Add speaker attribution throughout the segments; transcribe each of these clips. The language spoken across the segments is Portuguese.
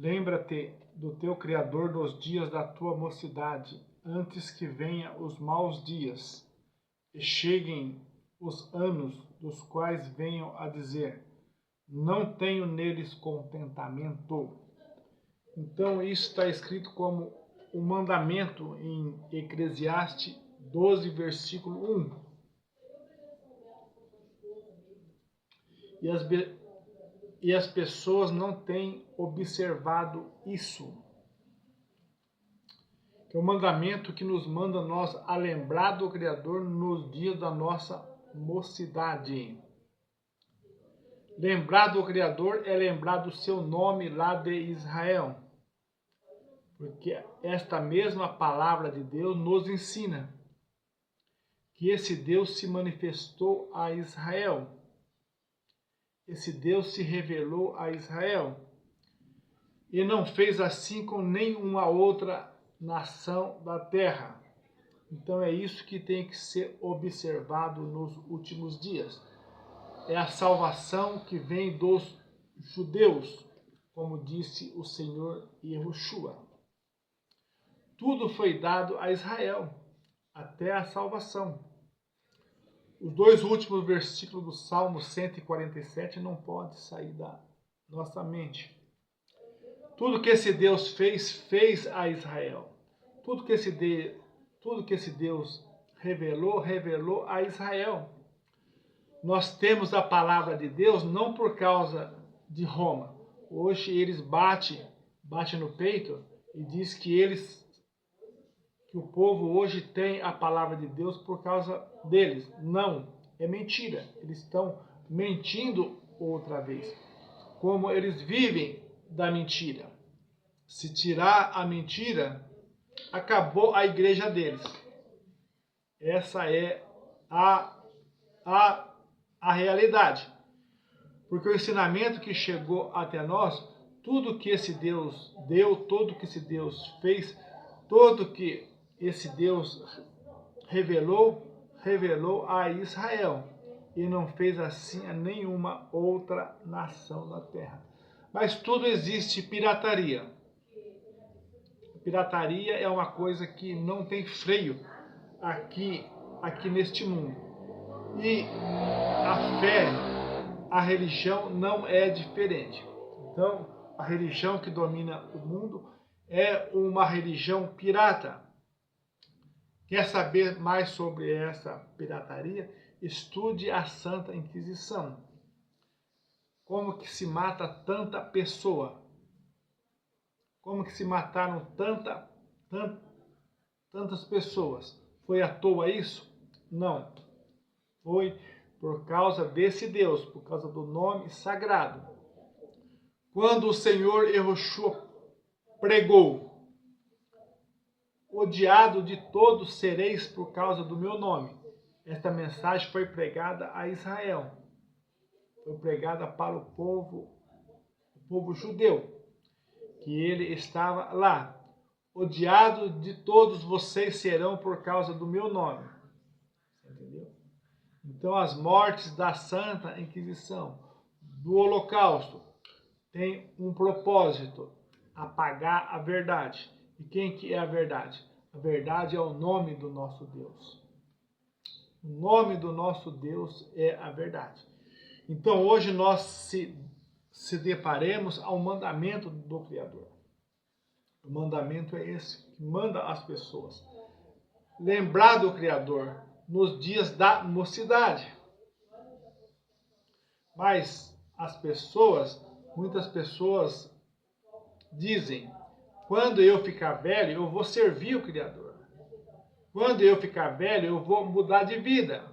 Speaker 1: Lembra-te do teu Criador nos dias da tua mocidade, antes que venham os maus dias, e cheguem os anos dos quais venham a dizer, não tenho neles contentamento. Então isso está escrito como um mandamento em Eclesiastes 12, versículo 1. E as pessoas não têm observado isso. Que é o mandamento que nos manda nós a lembrar do Criador nos dias da nossa mocidade. Lembrar do Criador é lembrar do seu nome lá de Israel. Porque esta mesma palavra de Deus nos ensina que esse Deus se manifestou a Israel. Esse Deus se revelou a Israel. E não fez assim com nenhuma outra nação da terra. Então é isso que tem que ser observado nos últimos dias. É a salvação que vem dos judeus, como disse o Senhor Yahushua. Tudo foi dado a Israel, até a salvação. Os dois últimos versículos do Salmo 147 não podem sair da nossa mente. Tudo que esse Deus fez a Israel. Tudo que esse Deus revelou a Israel. Nós temos a palavra de Deus não por causa de Roma. Hoje eles batem no peito e diz que o povo hoje tem a palavra de Deus por causa deles. Não, é mentira. Eles estão mentindo outra vez. Como eles vivem da mentira. Se tirar a mentira, acabou a igreja deles. Essa é a realidade. Porque o ensinamento que chegou até nós, tudo que esse Deus deu, tudo que esse Deus fez, tudo que esse Deus revelou a Israel. E não fez assim a nenhuma outra nação da terra. Mas tudo existe pirataria. Pirataria é uma coisa que não tem freio aqui neste mundo. E a fé, a religião não é diferente. Então, a religião que domina o mundo é uma religião pirata. Quer saber mais sobre essa pirataria? Estude a Santa Inquisição. Como que se mata tanta pessoa? Como que se mataram tantas pessoas? Foi à toa isso? Não. Foi por causa desse Deus, por causa do nome sagrado. Quando o Senhor Yahushua pregou, odiado de todos sereis por causa do meu nome. Esta mensagem foi pregada a Israel. Foi pregada para o povo judeu. Que ele estava lá. Odiado de todos vocês serão por causa do meu nome. Entendeu? Então as mortes da Santa Inquisição, do Holocausto, tem um propósito, apagar a verdade. E quem que é a verdade? A verdade é o nome do nosso Deus. O nome do nosso Deus é a verdade. Então hoje nós se deparemos ao mandamento do Criador. O mandamento é esse, que manda as pessoas. Lembrar do Criador nos dias da mocidade. Mas muitas pessoas dizem, quando eu ficar velho, eu vou servir o Criador. Quando eu ficar velho, eu vou mudar de vida.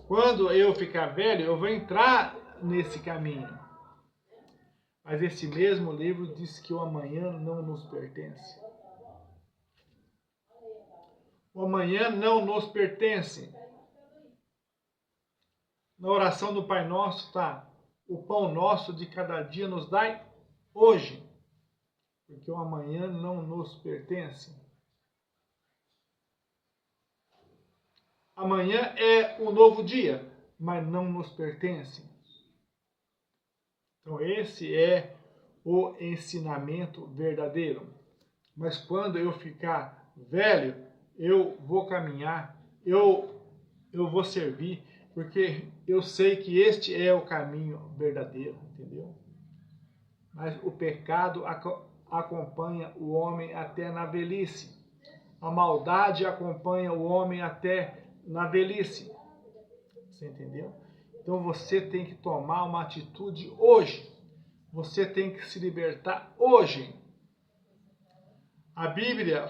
Speaker 1: Quando eu ficar velho, eu vou entrar nesse caminho. Mas esse mesmo livro diz que o amanhã não nos pertence. O amanhã não nos pertence. Na oração do Pai Nosso está, o pão nosso de cada dia nos dai hoje. Porque o amanhã não nos pertence. Amanhã é um novo dia, mas não nos pertence. Então esse é o ensinamento verdadeiro. Mas quando eu ficar velho, eu vou caminhar, eu vou servir, porque eu sei que este é o caminho verdadeiro, entendeu? Mas o pecado acompanha o homem até na velhice. A maldade acompanha o homem até na velhice. Você entendeu? Então você tem que tomar uma atitude hoje. Você tem que se libertar hoje. A Bíblia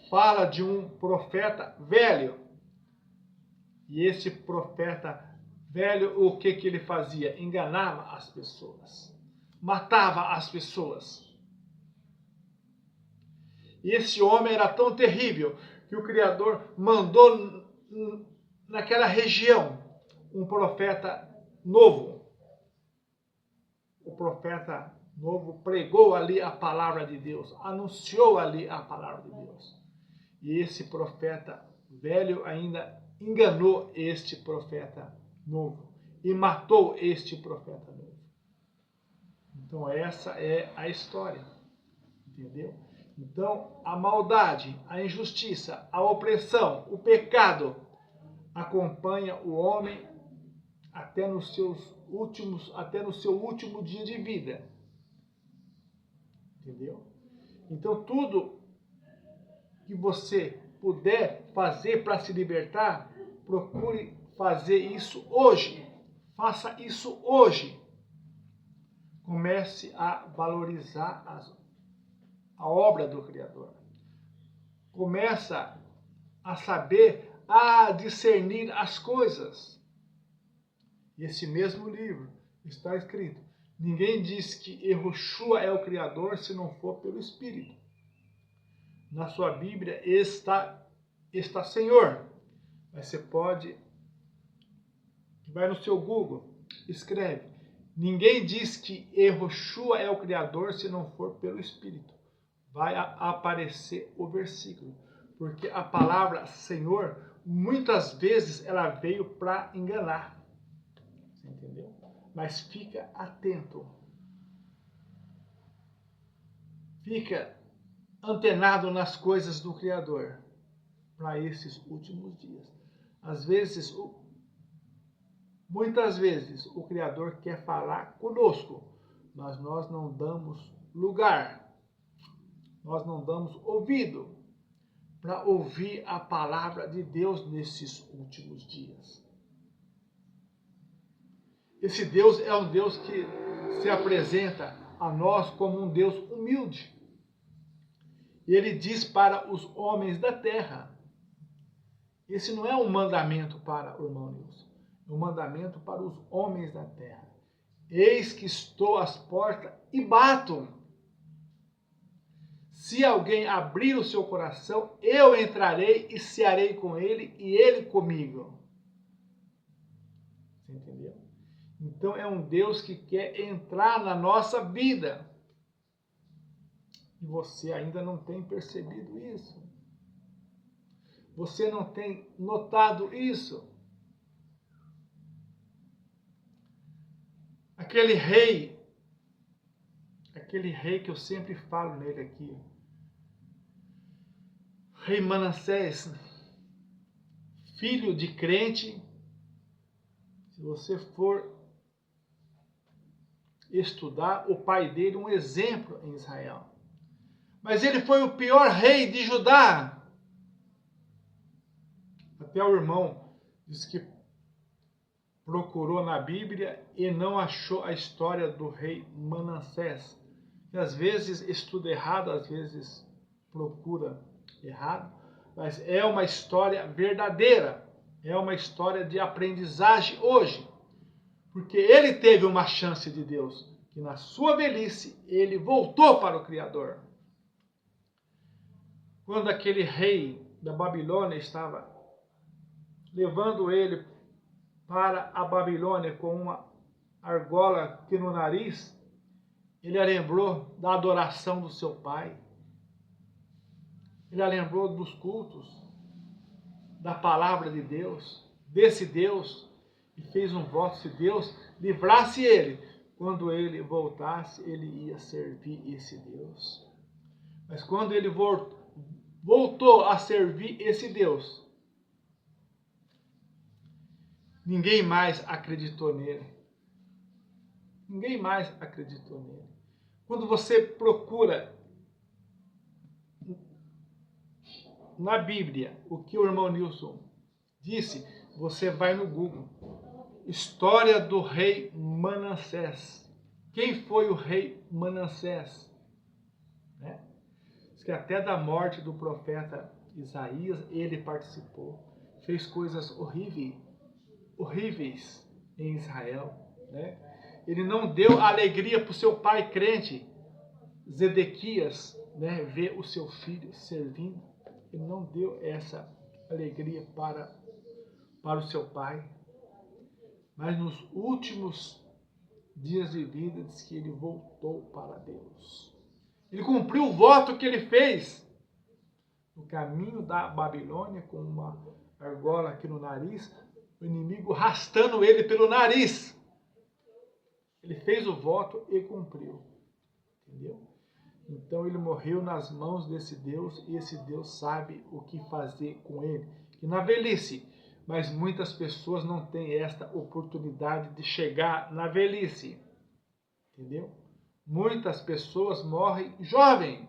Speaker 1: fala de um profeta velho. E esse profeta velho, o que ele fazia? Enganava as pessoas. Matava as pessoas. E esse homem era tão terrível que o Criador mandou naquela região um profeta novo. O profeta novo pregou ali a palavra de Deus, anunciou ali a palavra de Deus. E esse profeta velho ainda enganou este profeta novo e matou este profeta novo. Então essa é a história, entendeu? Então a maldade, a injustiça, a opressão, o pecado acompanha o homem até no seu último dia de vida. Entendeu? Então tudo que você puder fazer para se libertar, procure fazer isso hoje. Faça isso hoje. Comece a valorizar a obra do Criador. Começa a saber, a discernir as coisas. E esse mesmo livro está escrito: ninguém diz que Yehoshua é o Criador se não for pelo Espírito. Na sua Bíblia está Senhor. Mas você pode, vai no seu Google, escreve: ninguém diz que Yehoshua é o Criador se não for pelo Espírito. Vai aparecer o versículo. Porque a palavra Senhor, muitas vezes, ela veio para enganar. Você entendeu? Mas fica atento. Fica antenado nas coisas do Criador para esses últimos dias. Às vezes, muitas vezes, o Criador quer falar conosco, mas nós não damos lugar, nós não damos ouvido para ouvir a palavra de Deus nesses últimos dias. Esse Deus é um Deus que se apresenta a nós como um Deus humilde. E ele diz para os homens da terra. Esse não é um mandamento para o irmão Nilson. É um mandamento para os homens da terra. Eis que estou às portas e bato. Se alguém abrir o seu coração, eu entrarei e cearei com ele e ele comigo. Você entendeu? Então é um Deus que quer entrar na nossa vida. E você ainda não tem percebido isso. Você não tem notado isso. Aquele rei que eu sempre falo nele aqui, rei Manassés, filho de crente, se você for estudar, o pai dele, um exemplo em Israel. Mas ele foi o pior rei de Judá. Até o irmão diz que procurou na Bíblia e não achou a história do rei Manassés. Que às vezes estuda errado, às vezes procura errado, mas é uma história verdadeira. É uma história de aprendizagem hoje. Porque ele teve uma chance de Deus, que na sua velhice ele voltou para o Criador. Quando aquele rei da Babilônia estava levando ele para a Babilônia com uma argola aqui no nariz, ele lembrou da adoração do seu pai. Ele lembrou dos cultos, da palavra de Deus, desse Deus, e fez um voto: se Deus livrasse ele quando ele voltasse, ele ia servir esse Deus. Mas quando ele voltou a servir esse Deus, ninguém mais acreditou nele. Ninguém mais acreditou nele. Quando você procura na Bíblia o que o irmão Nilson disse, você vai no Google. História do rei Manassés. Quem foi o rei Manassés? Né? Diz que até da morte do profeta Isaías, ele participou. Fez coisas horríveis em Israel. Né? Ele não deu alegria para o seu pai crente, Zedequias, né, ver o seu filho servindo. Ele não deu essa alegria para o seu pai. Mas nos últimos dias de vida, diz que ele voltou para Deus. Ele cumpriu o voto que ele fez no caminho da Babilônia, com uma argola aqui no nariz, o inimigo arrastando ele pelo nariz. Ele fez o voto e cumpriu. Entendeu? Então ele morreu nas mãos desse Deus, e esse Deus sabe o que fazer com ele. E na velhice, mas muitas pessoas não têm esta oportunidade de chegar na velhice. Entendeu? Muitas pessoas morrem jovem.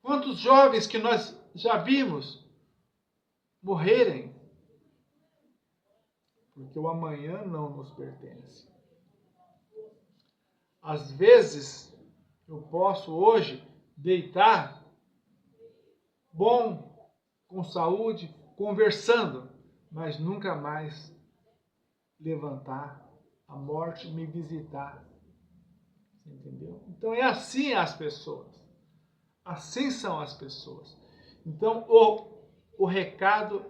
Speaker 1: Quantos jovens que nós já vimos morrerem? Porque o amanhã não nos pertence. Às vezes, eu posso hoje deitar bom, com saúde, conversando, mas nunca mais levantar, a morte me visitar. Entendeu? Então é assim as pessoas. Assim são as pessoas. Então o recado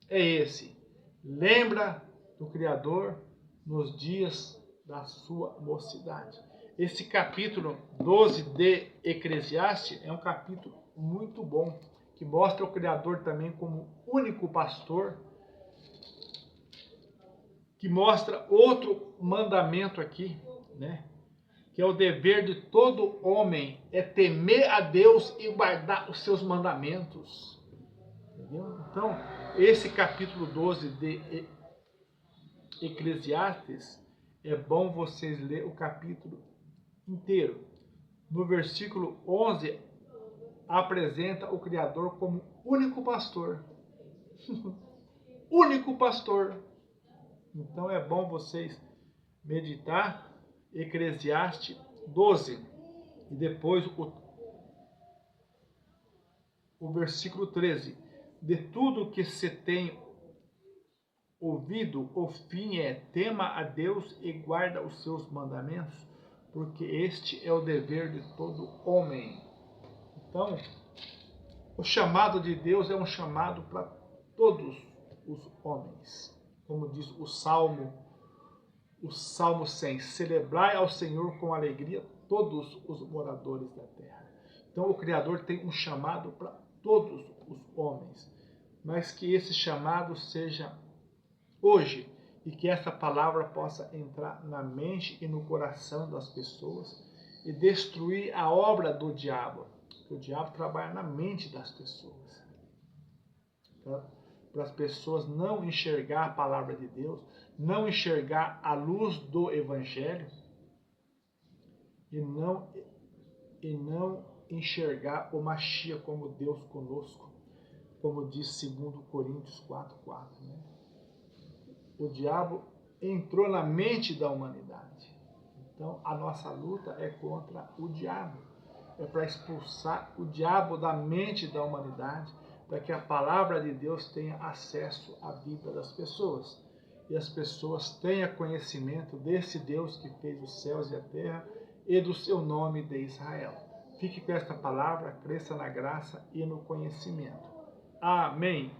Speaker 1: é esse. Lembra do Criador nos dias da sua mocidade. Esse capítulo 12 de Eclesiastes é um capítulo muito bom, que mostra o Criador também como único pastor, que mostra outro mandamento aqui, né? Que é o dever de todo homem, é temer a Deus e guardar os seus mandamentos. Entendeu? Então, esse capítulo 12 de Eclesiastes, é bom vocês lerem o capítulo inteiro. No versículo 11, apresenta o Criador como único pastor. Único pastor. Então é bom vocês meditar Eclesiastes 12 e depois o versículo 13. De tudo que se tem ouvido, o fim é: tema a Deus e guarda os seus mandamentos, porque este é o dever de todo homem. Então, o chamado de Deus é um chamado para todos os homens. Como diz o Salmo 100, celebrai ao Senhor com alegria todos os moradores da terra. Então o Criador tem um chamado para todos os homens, mas que esse chamado seja hoje, e que essa palavra possa entrar na mente e no coração das pessoas e destruir a obra do diabo. O diabo trabalha na mente das pessoas, para as pessoas não enxergar a palavra de Deus, não enxergar a luz do Evangelho e não enxergar o Mashiach como Deus conosco, como diz 2 Coríntios 4:4. Né? O diabo entrou na mente da humanidade. Então a nossa luta é contra o diabo, é para expulsar o diabo da mente da humanidade, para que a palavra de Deus tenha acesso à vida das pessoas. E as pessoas tenham conhecimento desse Deus que fez os céus e a terra e do seu nome de Israel. Fique com esta palavra, cresça na graça e no conhecimento. Amém.